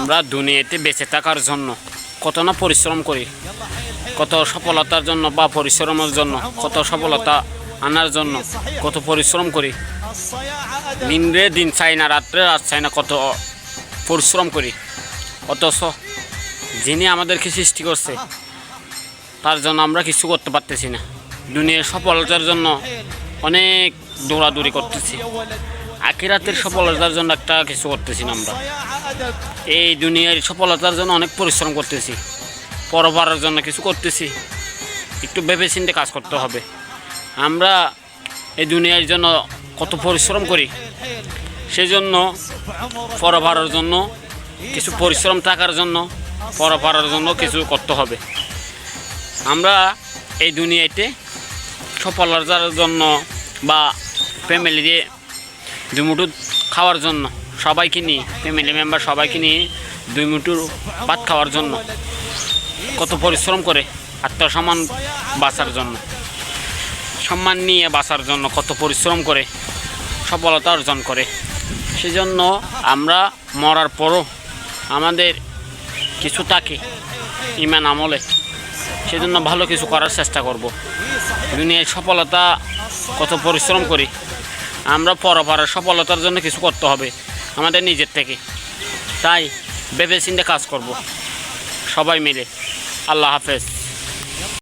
আমরা দুনিয়াতে বেঁচে থাকার জন্য কত না পরিশ্রম করি, কত সফলতার জন্য বা পরিশ্রমের জন্য, কত সফলতা আনার জন্য কত পরিশ্রম করি। দিনে দিন চাই না, রাত্রে রাত চাই না, কত পরিশ্রম করি। অথচ যিনি আমাদেরকে সৃষ্টি করছে তার জন্য আমরা কিছু করতে পারতেছি না। দুনিয়ার সফলতার জন্য অনেক দৌড়াদৌড়ি করতেছি, আখিরাতের সফলতার জন্য একটা কিছু করতেছি না। আমরা এই দুনিয়ার সফলতার জন্য অনেক পরিশ্রম করতেছি, পরবারের জন্য কিছু করতেছি। একটু ভেবে চিন্তে কাজ করতে হবে। আমরা এই দুনিয়ার জন্য কত পরিশ্রম করি, সেজন্য পরবারের জন্য কিছু পরিশ্রম থাকার জন্য পরবারের জন্য কিছু করতে হবে। আমরা এই দুনিয়াতে সফলতার জন্য বা ফ্যামিলি দিয়ে দুমুঠো খাওয়ার জন্য সবাইকে নিয়ে, ফ্যামিলি মেম্বার সবাইকে নিয়ে দুই মুঠো ভাত খাওয়ার জন্য কত পরিশ্রম করে, আত্মসম্মান বাঁচার জন্য, সম্মান নিয়ে বাঁচার জন্য কত পরিশ্রম করে, সফলতা অর্জন করে। সেজন্য আমরা মরার পরও আমাদের কিছু থাকে ইমান আমলে, সেজন্য ভালো কিছু করার চেষ্টা করব। দুনিয়ার সফলতা কত পরিশ্রম করি, আমরা পরপারের সফলতার জন্য কিছু করতে হবে আমাদের নিজের থেকে। তাই ভেবে চিন্তে কাজ করব সবাই মিলে। আল্লাহ হাফেজ।